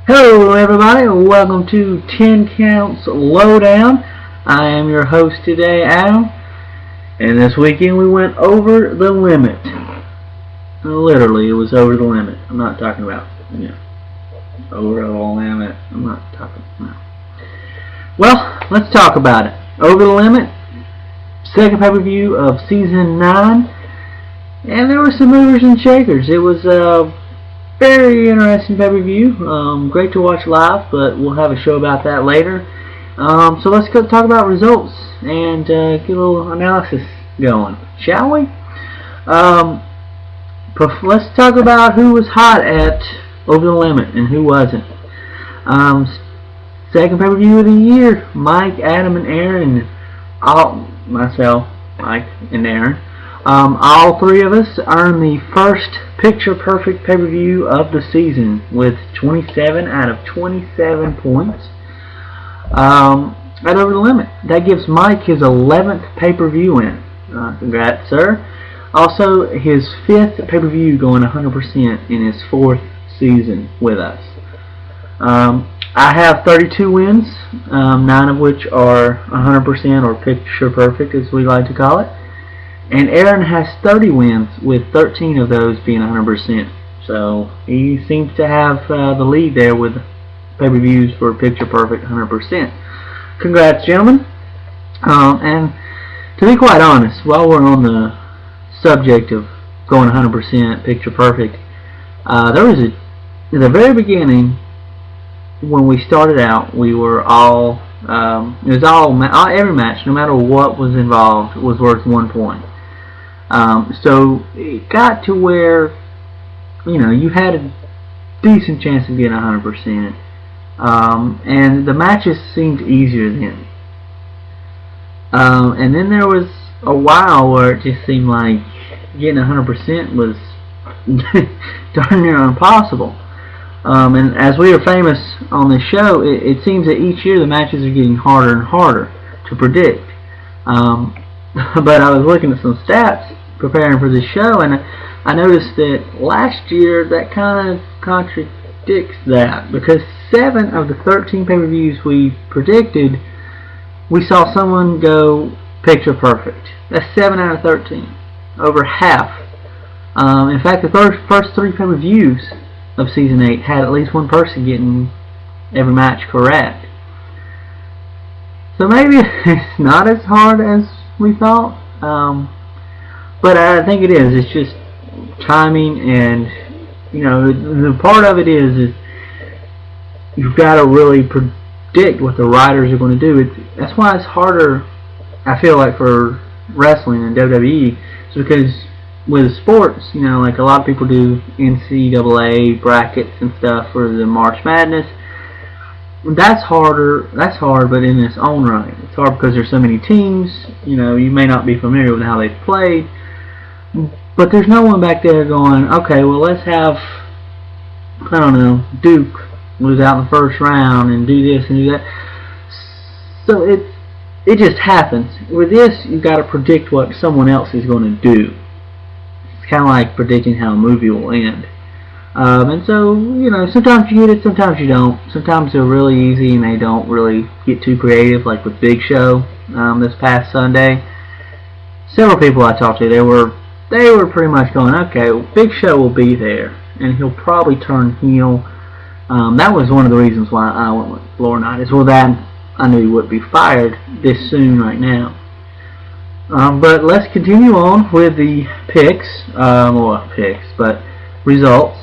Hello everybody, welcome to 10 Counts Lowdown. I am your host today, Adam, and this weekend we went over the limit. Literally, it was over the limit. I'm not talking about, over the limit. I'm not talking, no. Well, let's talk about it. Over the Limit, second pay-per-view of Season 9, and there were some movers and shakers. It was very interesting pay-per-view. Great to watch live, but we'll have a show about that later. So let's go talk about results and get a little analysis going, shall we? Let's talk about who was hot at Over the Limit and who wasn't. Second pay-per-view of the year, Mike, Adam, and Aaron. Myself, Mike, and Aaron. All three of us earned the first picture-perfect pay-per-view of the season with 27 out of 27 points at Over the Limit. That gives Mike his 11th pay-per-view win. Congrats, sir. Also, his 5th pay-per-view going 100% in his 4th season with us. I have 32 wins, 9 of which are 100% or picture-perfect, as we like to call it. And Aaron has 30 wins, with 13 of those being 100%. So he seems to have the lead there with pay-per-views for picture perfect 100%. Congrats, gentlemen. And to be quite honest, while we're on the subject of going 100% picture perfect, there was in the very beginning when we started out, we were all it was every match, no matter what was involved, was worth 1 point. So it got to where, you had a decent chance of getting 100%. And the matches seemed easier then. And then there was a while where it just seemed like getting 100% was darn near impossible. And as we are famous on this show, it seems that each year the matches are getting harder and harder to predict. But I was looking at some stats preparing for this show, and I noticed that last year that kind of contradicts that, because 7 of the 13 pay-per-views we predicted, we saw someone go picture perfect. That's 7 out of 13, over half. In fact, the first 3 pay-per-views of Season 8 had at least one person getting every match correct. So maybe it's not as hard as we thought, but I think it is. It's just timing, and the part of it is you've got to really predict what the writers are going to do. That's why it's harder, I feel like, for wrestling and WWE. It's because with sports, like a lot of people do NCAA brackets and stuff for the March Madness. That's hard, but in its own right. It's hard because there's so many teams, you may not be familiar with how they've played, but there's no one back there going, okay, well, let's have, I don't know, Duke lose out in the first round and do this and do that. So it just happens. With this, you've got to predict what someone else is going to do. It's kind of like predicting how a movie will end. And so, sometimes you get it, sometimes you don't. Sometimes they're really easy and they don't really get too creative, like with Big Show this past Sunday. Several people I talked to, they were pretty much going, okay, well, Big Show will be there, and he'll probably turn heel. That was one of the reasons why I went with Laurinaitis. Well, that I knew he would be fired this soon right now. But let's continue on with the picks. But results.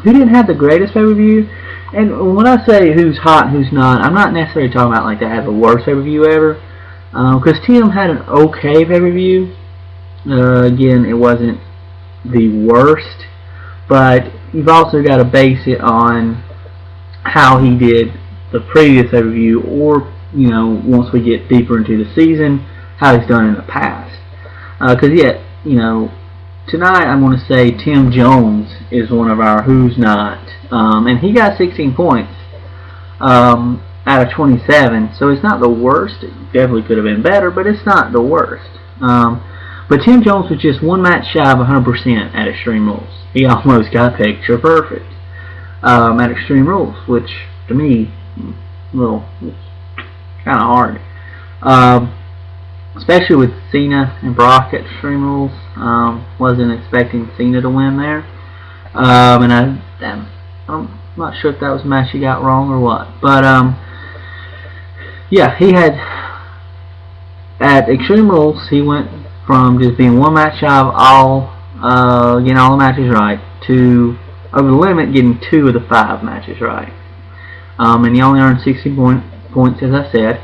Who didn't have the greatest pay-per-view? And when I say who's hot and who's not, I'm not necessarily talking about like they had the worst pay-per-view ever. Because Tim had an okay pay-per-view. Again, it wasn't the worst, but you've also got to base it on how he did the previous pay-per-view, or once we get deeper into the season, how he's done in the past. Because tonight I'm going to say Tim Jones is one of our who's not, and he got 16 points out of 27, so it's not the worst. It definitely could have been better, but it's not the worst. But Tim Jones was just one match shy of 100% at Extreme Rules. He almost got picture perfect. at Extreme Rules, which to me, well, kind of hard. Especially with Cena and Brock at Extreme Rules. Wasn't expecting Cena to win there. And I'm not sure if that was a match he got wrong or what. But yeah, he had at Extreme Rules, he went from just being one match out of all, getting all the matches right, to Over the Limit getting 2 of the 5 matches right. And he only earned 60 points, as I said.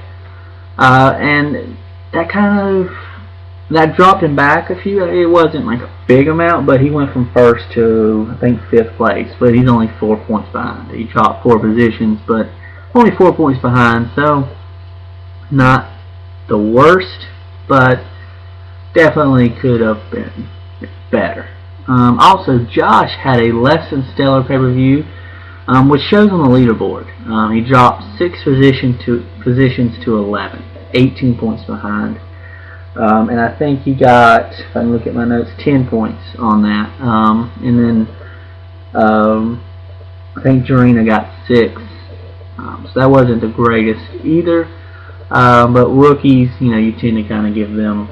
And that dropped him back a few. It wasn't like a big amount, but he went from 1st to, I think, 5th place. But he's only 4 points behind. He dropped 4 positions, but only 4 points behind. So, not the worst, but definitely could have been better. Also, Josh had a less than stellar pay-per-view, which shows on the leaderboard. He dropped 6 positions to 11, 18 points behind. And I think he got, if I can look at my notes, 10 points on that. And then I think Jarena got 6. So that wasn't the greatest either. But rookies, you tend to kind of give them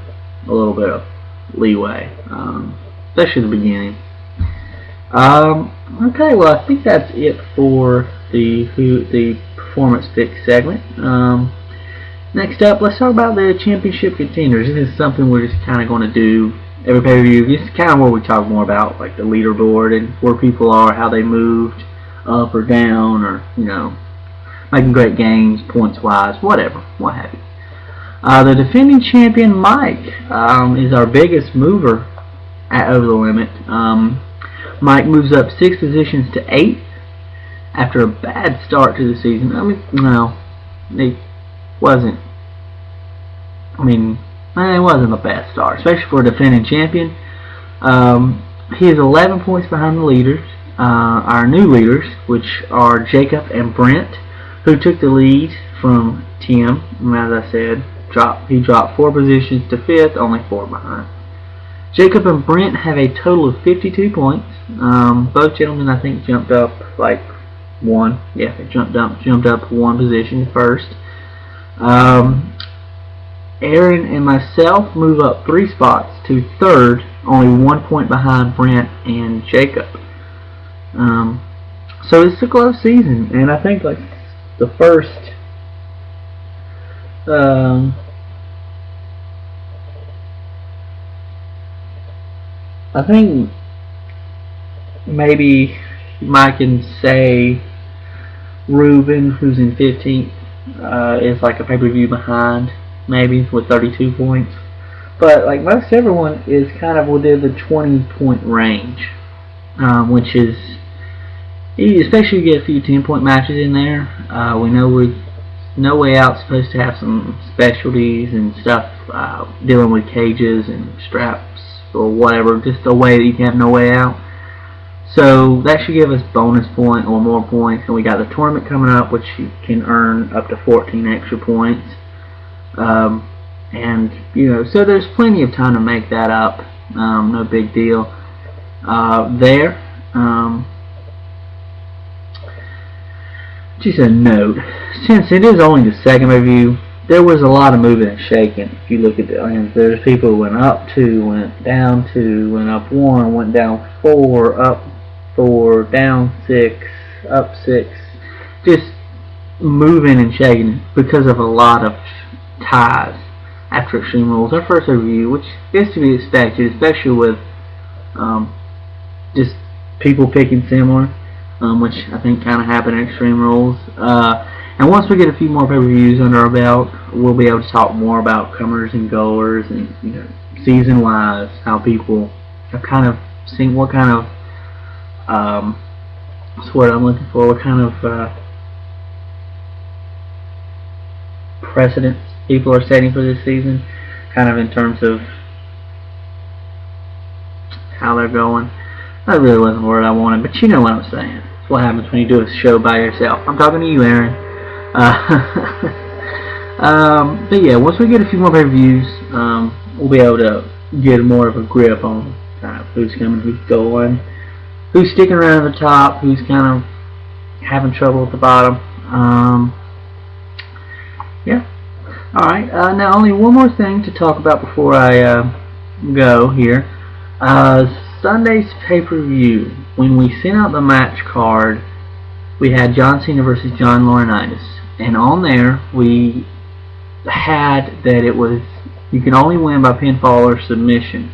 a little bit of leeway, especially at the beginning. Okay, well, I think that's it for the performance pick segment. Next up, let's talk about the championship contenders. This is something we're just kind of going to do every pay-per-view. This is kind of where we talk more about like the leaderboard and where people are, how they moved up or down, or making great games, points-wise, whatever, what have you. The defending champion, Mike, is our biggest mover at Over the Limit. Mike moves up 6 positions to 8th after a bad start to the season. I mean, no, it wasn't. It wasn't a bad start, especially for a defending champion. He is 11 points behind the leaders, our new leaders, which are Jacob and Brent, who took the lead from Tim. And as I said, he dropped 4 positions to 5th, only 4 behind. Jacob and Brent have a total of 52 points. Both gentlemen, I think, jumped up like 1. Yeah, they jumped up 1 position first. Aaron and myself move up 3 spots to 3rd, only 1 point behind Brent and Jacob. So it's a close season, and I think like the first I think maybe Mike can say Ruben, who's in 15th, is like a pay-per-view behind, maybe, with 32 points. But like most everyone is kind of within the 20-point range, which is, especially you get a few 10-point matches in there. We know we're No Way Out supposed to have some specialties and stuff, dealing with cages and straps or whatever, just a way that you can have No Way Out. So that should give us bonus point or more points. And we got the tournament coming up, which you can earn up to 14 extra points. And so there's plenty of time to make that up. No big deal there. Just a note, since it is only the second review, there was a lot of moving and shaking. If you look at there's people who went up 2, went down 2, went up 1, went down 4, up 4, down 6, up 6. Just moving and shaking because of a lot of ties after Extreme Rules. Our first review, which is to be expected, especially with just people picking similar, which I think kind of happened in Extreme Rules. And once we get a few more pay-per-views under our belt, we'll be able to talk more about comers and goers and season-wise, how people have kind of seen what kind of what's what I'm looking for, what kind of precedents people are setting for this season, kind of in terms of how they're going. That really wasn't the word I wanted, but you know what I'm saying. It's what happens when you do a show by yourself. I'm talking to you, Aaron. But yeah, once we get a few more reviews, we'll be able to get more of a grip on kind of who's coming, who's going, who's sticking around at the top, who's kind of having trouble at the bottom. Yeah. Alright, now only one more thing to talk about before I go here. Sunday's pay-per-view, when we sent out the match card, we had John Cena versus John Laurinaitis, and on there we had that it was you can only win by pinfall or submission,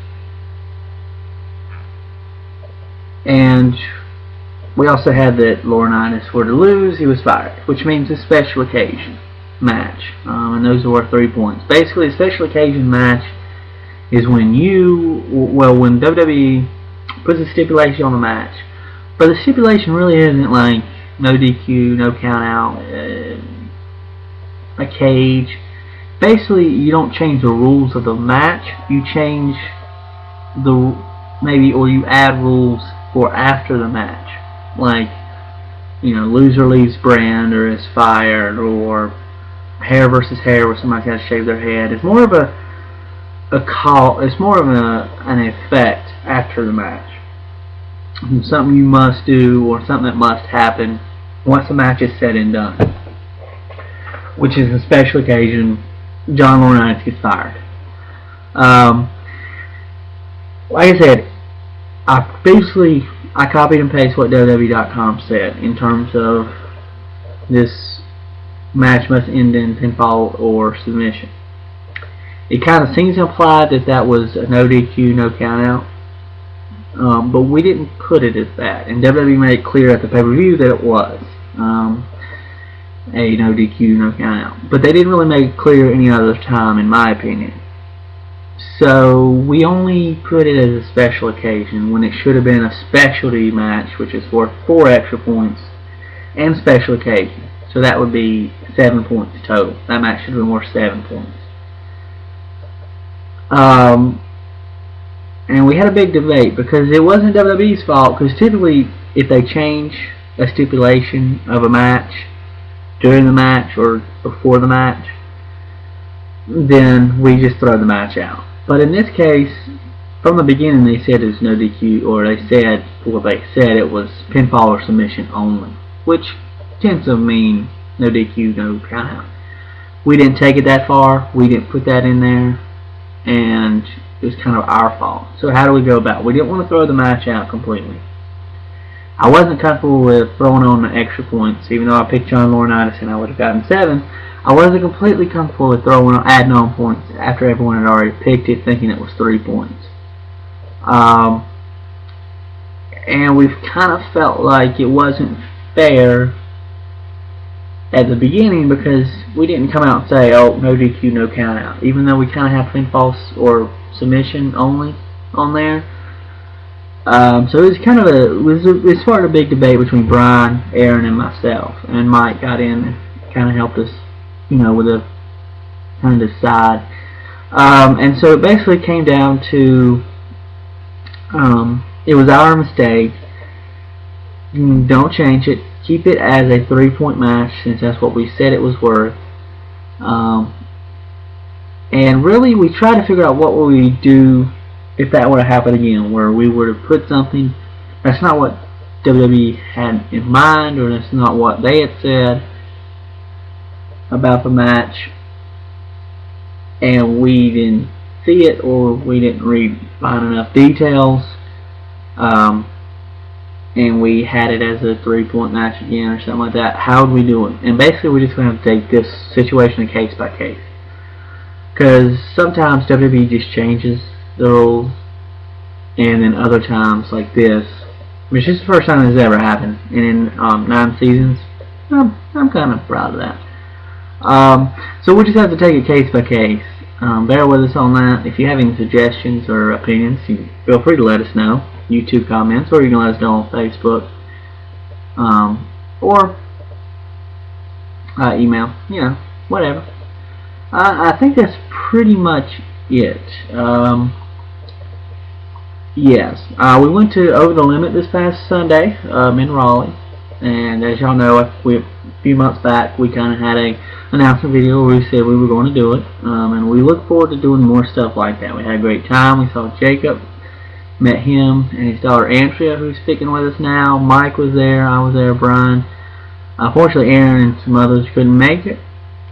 and we also had that Laurinaitis were to lose, he was fired, which means a special occasion match, and those are worth 3 points. Basically, a special occasion match is when when WWE puts a stipulation on the match, but the stipulation really isn't like no DQ, no count out, a cage. Basically, you don't change the rules of the match, you change or you add rules for after the match, like, you know, loser leaves brand or is fired, or hair versus hair where somebody's got to shave their head. It's more of it's more of an effect after the match. Something you must do, or something that must happen once the match is said and done. Which is a special occasion. John Laurinaitis gets fired. Like I said, I copied and pasted what WWE.com said in terms of this match must end in pinfall or submission. It kind of seems implied that was a no DQ, no count out, but we didn't put it as that, and WWE made it clear at the pay-per-view that it was a no DQ, no count out, but they didn't really make it clear any other time, in my opinion. So we only put it as a special occasion when it should have been a specialty match, which is worth 4 extra points, and special occasion. So that would be 7 points total. That match should have been worth 7 points. And we had a big debate because it wasn't WWE's fault, because typically if they change a stipulation of a match during the match or before the match, then we just throw the match out. But in this case, from the beginning they said it was no DQ, or they said it was pinfall or submission only, which tends to mean no DQ, no count out. We didn't take it that far. We didn't put that in there, and it was kind of our fault. So how do we go about it? We didn't want to throw the match out completely. I wasn't comfortable with throwing on the extra points, even though I picked John Laurinaitis and I would have gotten 7. I wasn't completely comfortable with adding on points after everyone had already picked it, thinking it was 3 points. And we've kind of felt like it wasn't fair at the beginning because we didn't come out and say, oh, no DQ, no count out, even though we kind of have pinfall or submission only on there. So it was kind of it started a big debate between Brian, Aaron, and myself, and Mike got in and kind of helped us, you know, with a kind of decide. And so it basically came down to it was our mistake. Don't change it. Keep it as a 3-point match, since that's what we said it was worth. And really, we tried to figure out what would we do if that were to happen again, where we would have put something. That's not what WWE had in mind, or that's not what they had said about the match, and we didn't see it, or we didn't find enough details, and we had it as a 3-point match again or something like that. How would we do it? And basically we're just going to have to take this situation case by case, because sometimes WWE just changes the rules, and then other times like this, which is the first time this has ever happened, and in 9 seasons, I'm kind of proud of that. So we'll just have to take it case by case. Bear with us on that. If you have any suggestions or opinions, feel free to let us know. YouTube comments, or you can let us know on Facebook, or email, you know, whatever. I think that's pretty much it. Yes, we went to Over the Limit this past Sunday in Raleigh, and as y'all know, a few months back we kind of had a announcement video where we said we were going to do it, and we look forward to doing more stuff like that. We had a great time. We saw Jacob, met him and his daughter Andrea, who's sticking with us now. Mike was there, I was there, Brian. Unfortunately, Aaron and some others couldn't make it,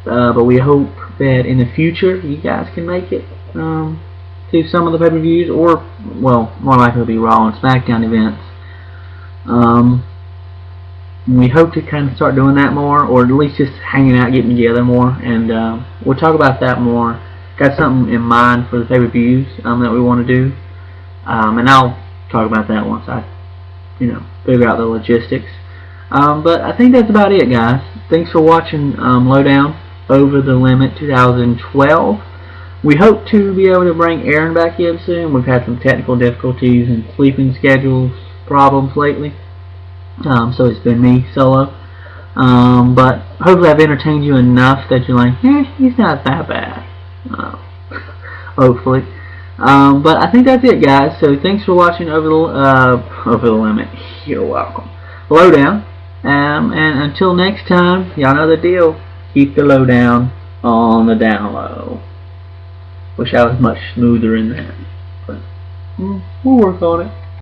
but we hope that in the future you guys can make it to some of the pay-per-views, or, well, more likely it'll be Raw and SmackDown events. We hope to kind of start doing that more, or at least just hanging out, getting together more, and we'll talk about that more. Got something in mind for the pay-per-views that we want to do, and I'll talk about that once I, figure out the logistics. But I think that's about it, guys. Thanks for watching Lowdown Over the Limit 2012. We hope to be able to bring Aaron back in soon. We've had some technical difficulties and sleeping schedules problems lately. So it's been me solo. But hopefully I've entertained you enough that you're like, he's not that bad. Hopefully. But I think that's it, guys. So thanks for watching Over the Limit. You're welcome. Lowdown. And until next time, y'all know the deal. Keep the lowdown on the down low. Wish I was much smoother in that. But we'll work on it.